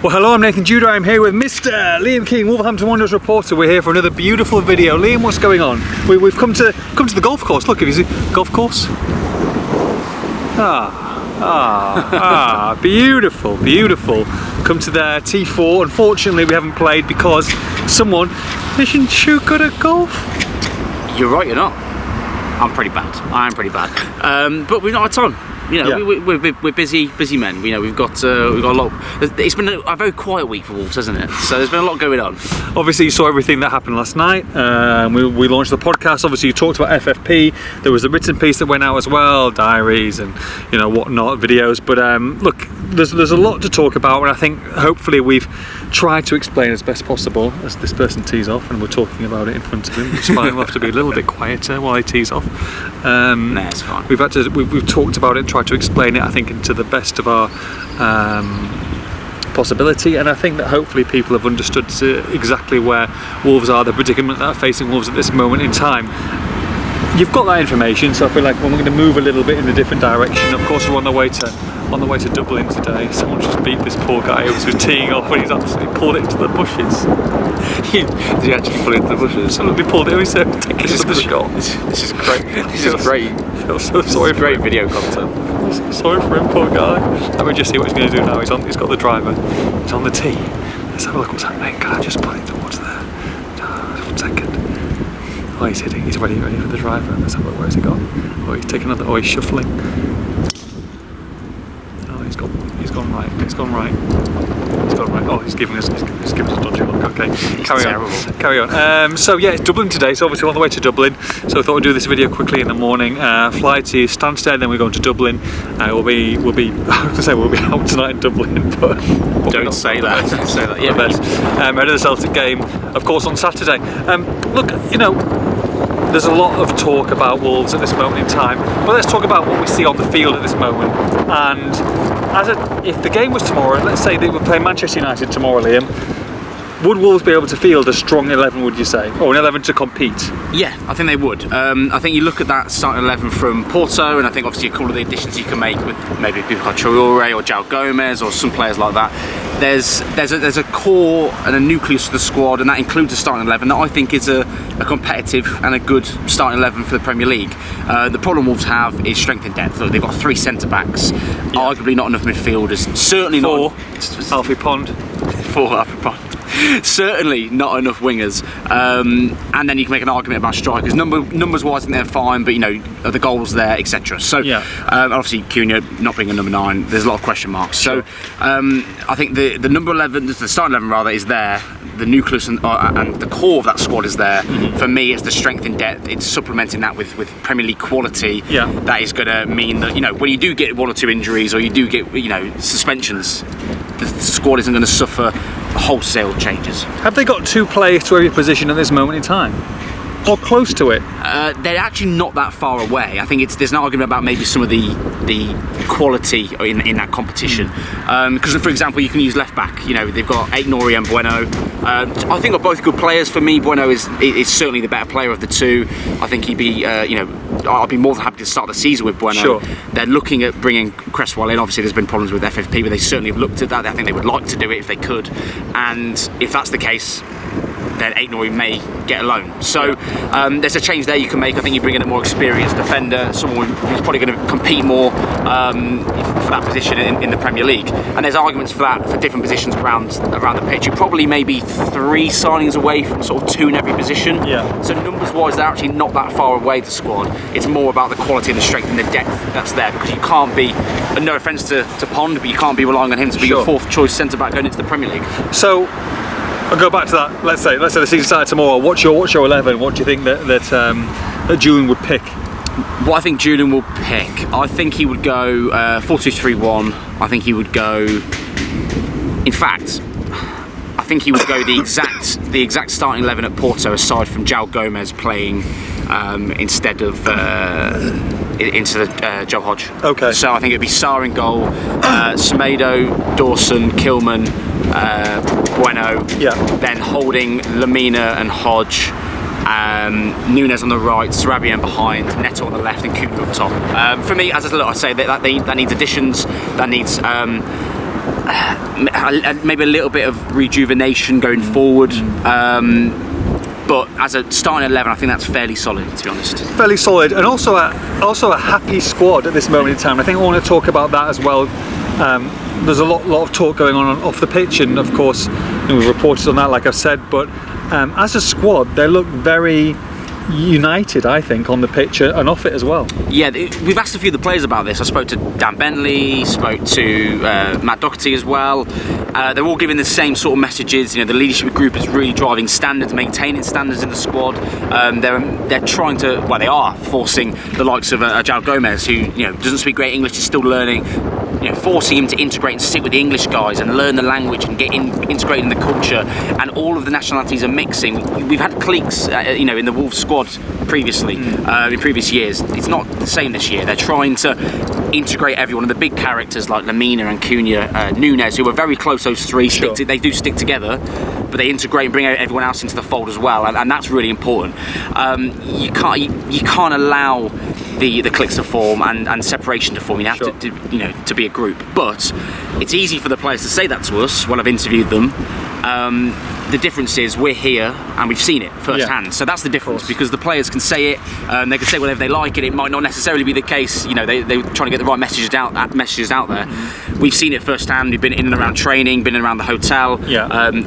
Well, hello, I'm Nathan Judah. I'm here with Mr. Liam King, Wolverhampton Wanderers reporter. We're here for another beautiful video. Liam, what's going on? We've come to the golf course. Look, have you seen golf course? Beautiful, beautiful. Come to their T4. Unfortunately, we haven't played because someone isn't too good at golf. You're right, you're not. I'm pretty bad. I am pretty bad. But we've not had time. You know, yeah. we're busy men. You know, we've got a lot. It's been a very quiet week for Wolves, hasn't it? So there's been a lot going on. Obviously, you saw everything that happened last night. We launched the podcast. Obviously, you talked about FFP. There was a written piece that went out as well, diaries and whatnot, videos. But look, there's a lot to talk about, and I think hopefully we've tried to explain as best possible as this person tees off, and we're talking about it in front of him. It's fine. We'll have to be a little bit quieter while he tees off. Nah, it's fine. We've talked about it and tried to explain it, I think, to the best of our possibility, and I think that hopefully people have understood exactly where Wolves are, the predicament that are facing Wolves at this moment in time. You've got that information, so I feel like we're going to move a little bit in a different direction. Of course, we're on the way to Dublin today. Someone just beat this poor guy who was teeing off, and he's absolutely pulled it into the bushes. Did he actually pull it into the bushes? Absolutely pulled it. He said, "Take it to the shot." This is great. This is great. I feel so sorry. Great video content. Sorry for him, poor guy. Let me just see what he's going to do now. He's got the driver. He's on the tee. Let's have a look what's happening. Can I just put it towards there? 1 second. Oh, he's hitting. He's ready for the driver. Let's have a look. Where's he gone? Oh, he's taking another. Oh, he's shuffling. Oh, he's gone right. He's gone right. Oh, he's giving us a dodgy look. Okay, carry on. So yeah, it's Dublin today. So obviously we're on the way to Dublin. So I thought we'd do this video quickly in the morning. Fly to Stansted, then we're going to Dublin. We'll be out tonight in Dublin, but don't say that. Don't say that. Yeah, best. Ahead of the Celtic game, of course, on Saturday. Look, there's a lot of talk about Wolves at this moment in time, but let's talk about what we see on the field at this moment. And if the game was tomorrow, let's say they would play Manchester United tomorrow, Liam, would Wolves be able to field a strong 11, would you say? Or an 11 to compete? Yeah, I think they would. I think you look at that starting 11 from Porto, and I think obviously a couple of the additions you can make with maybe people like Traore or João Gomez or some players like that. There's a core and a nucleus to the squad, and that includes a starting 11 that I think is a competitive and a good starting 11 for the Premier League. The problem Wolves have is strength in depth. Look, they've got 3 centre-backs, arguably not enough midfielders, certainly not... 4 Alfie Pond. 4 Alfie Pond. Certainly not enough wingers, and then you can make an argument about strikers. Numbers wise, I think they're fine, but are the goals there, etc. So obviously Cunha not being a number 9, there's a lot of question marks. Sure. So I think the number 11, the starting 11 rather, is there. The nucleus and the core of that squad is there. Mm-hmm. For me, it's the strength in depth. It's supplementing that with Premier League quality. Yeah. That is going to mean that when you do get 1 or 2 injuries, or you do get suspensions, the squad isn't going to suffer wholesale changes. Have they got 2 players to every position at this moment in time? Or close to it? They're actually not that far away. I think there's an argument about maybe some of the quality in that competition. Because, for example, you can use left back. They've got Aït-Nouri and Bueno. I think are both good players. For me, Bueno is certainly the better player of the 2. I think he'd be, I'd be more than happy to start the season with Bueno. Sure. They're looking at bringing Cresswell in. Obviously, there's been problems with FFP, but they certainly have looked at that. I think they would like to do it if they could. And if that's the case, then Aït-Nouri may get a loan. So there's a change there you can make. I think you bring in a more experienced defender, someone who's probably going to compete more for that position in the Premier League. And there's arguments for that for different positions around the pitch. You're probably maybe 3 signings away from sort of 2 in every position. Yeah. So numbers-wise, they're actually not that far away, the squad. It's more about the quality and the strength and the depth that's there, because you can't be, and no offence to Pond, but you can't be relying on him to be your 4th choice centre-back going into the Premier League. So I'll go back to that. Let's say the season started tomorrow. What's your 11? What do you think that Julian would pick? What I think Julian will pick, I think he would go 4-2-3-1. I think he would go. In fact, I think he would go the exact starting 11 at Porto, aside from João Gomez playing instead of Joe Hodge. Okay. So I think it'd be Sarr in goal, Semedo, Dawson, Kilman, Bueno. Yeah. Then holding Lamina and Hodge, Nunes on the right, Sarabian behind, Neto on the left, and Cooper up top. For me, as I say, that needs additions. That needs maybe a little bit of rejuvenation going forward. But as a starting 11, I think that's fairly solid, to be honest. Fairly solid, and also a happy squad at this moment in time. I think I want to talk about that as well. There's a lot of talk going on off the pitch, and of course, we've reported on that, like I've said. But as a squad, they look very united, I think, on the pitch and off it as well. Yeah, we've asked a few of the players about this. I spoke to Dan Bentley, spoke to Matt Doherty as well. They're all giving the same sort of messages. The leadership group is really driving standards, maintaining standards in the squad. They're trying to, they are forcing the likes of João Gomez, who doesn't speak great English, is still learning. Forcing him to integrate and sit with the English guys and learn the language and get integrated in the culture, and all of the nationalities are mixing. We've had cliques, in the Wolves squad previously, in previous years. It's not the same this year. They're trying to integrate everyone, and the big characters like Lamina and Cunha, Nunes, who are very close. Those three they do stick together, but they integrate and bring everyone else into the fold as well, and that's really important. You can't allow the cliques to form and separation to form. You have to be a group. But it's easy for the players to say that to us when I've interviewed them. The difference is we're here and we've seen it firsthand. So that's the difference, because the players can say it, they can say whatever they like, and it might not necessarily be the case. They're trying to get the right messages out there. We've seen it firsthand. We've been in and around training, been in and around the hotel,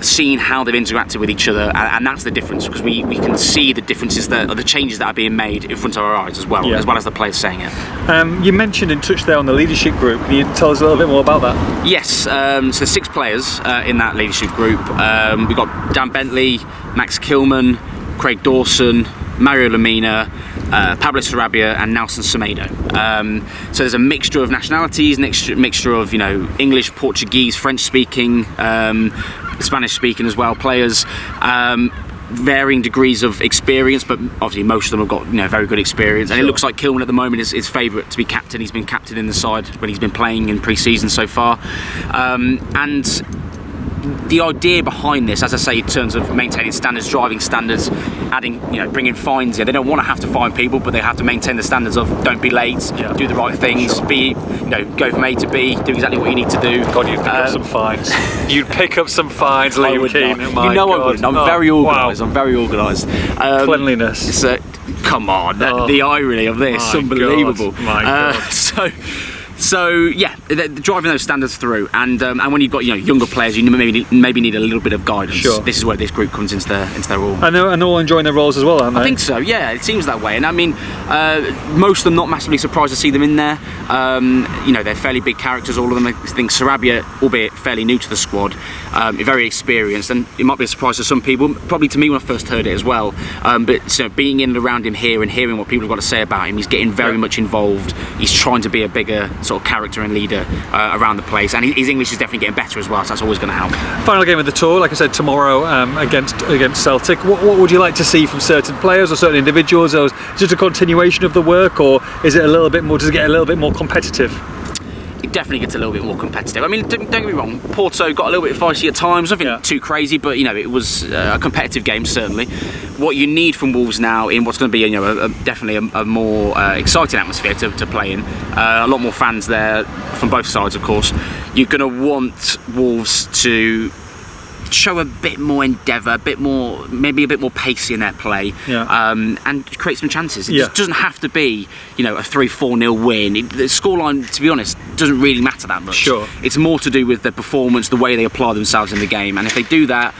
seen how they've interacted with each other, and that's the difference, because we can see the differences the changes that are being made in front of our eyes as well as the players saying it. You mentioned and touched there on the leadership group. Can you tell us a little bit more about that? Yes, so 6 players in that leadership group. We've got Dan Bentley, Max Kilman, Craig Dawson, Mario Lamina, Pablo Sarabia and Nelson Semedo. So there's a mixture of nationalities, mixture of English, Portuguese, French speaking, Spanish speaking as well players. Varying degrees of experience, but obviously most of them have got very good experience, and it looks like Kilman at the moment is his favourite to be captain. He's been captain in the side when he's been playing in pre-season so far, and the idea behind this, as I say, in terms of maintaining standards, driving standards, adding, bringing fines. They don't want to have to fine people, but they have to maintain the standards of don't be late, do the right things, go from A to B, do exactly what you need to do. God, you'd pick up some fines. You'd pick up some fines, Liam Keane. I wouldn't. I'm very organised. Wow. I'm very organised. Cleanliness. So, come on, the irony of this, unbelievable. My God. So yeah, they're driving those standards through, and when you've got younger players, you maybe need a little bit of guidance. Sure. This is where this group comes into their role. And they're all enjoying their roles as well, aren't they? I think so. Yeah, it seems that way. And I mean, most of them not massively surprised to see them in there. They're fairly big characters, all of them. I think Sarabia, albeit fairly new to the squad, very experienced, and it might be a surprise to some people, probably to me when I first heard it as well. But being in and around him here and hearing what people have got to say about him, he's getting very much involved. He's trying to be a bigger sort of character and leader around the place, and his English is definitely getting better as well, so that's always going to help. Final game of the tour, like I said, tomorrow against Celtic. What would you like to see from certain players or certain individuals? Or is it just a continuation of the work, or is it a little bit more? Does it get a little bit more competitive? It definitely gets a little bit more competitive. I mean, don't get me wrong, Porto got a little bit feisty at times, nothing too crazy, but it was a competitive game certainly. What you need from Wolves now in what's going to be definitely a more exciting atmosphere to play in, a lot more fans there from both sides of course, you're going to want Wolves to show a bit more endeavour, maybe a bit more pacey in their play, and create some chances. It just doesn't have to be, a 3-4-0 win. The scoreline, to be honest, doesn't really matter that much. Sure. It's more to do with their performance, the way they apply themselves in the game, and if they do that,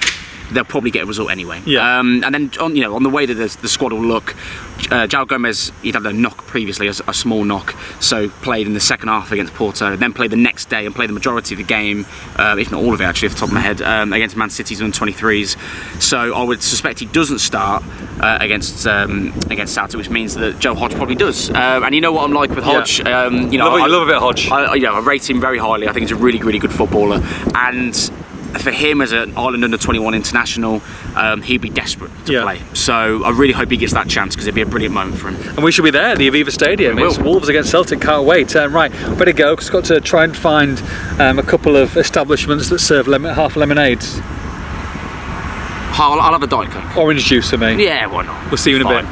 they'll probably get a result anyway. And then on the way that the squad will look, João Gomez, he'd had a knock previously, a small knock, so played in the second half against Porto, then played the next day and played the majority of the game, if not all of it actually, off the top of my head, against Man City's under-23s. So I would suspect he doesn't start against Celtic, which means that Joe Hodge probably does. And you know what I'm like with Hodge. I love a bit of Hodge. I rate him very highly. I think he's a really, really good footballer, and for him as an Ireland under-21 international, he'd be desperate to play. So I really hope he gets that chance, because it'd be a brilliant moment for him. And we should be there at the Aviva Stadium. It's Wolves against Celtic, can't wait. Right, better go, because I've got to try and find a couple of establishments that serve half lemonades. I'll have a Diet Coke. Orange juice for me. Yeah, why not? We'll see you in a bit.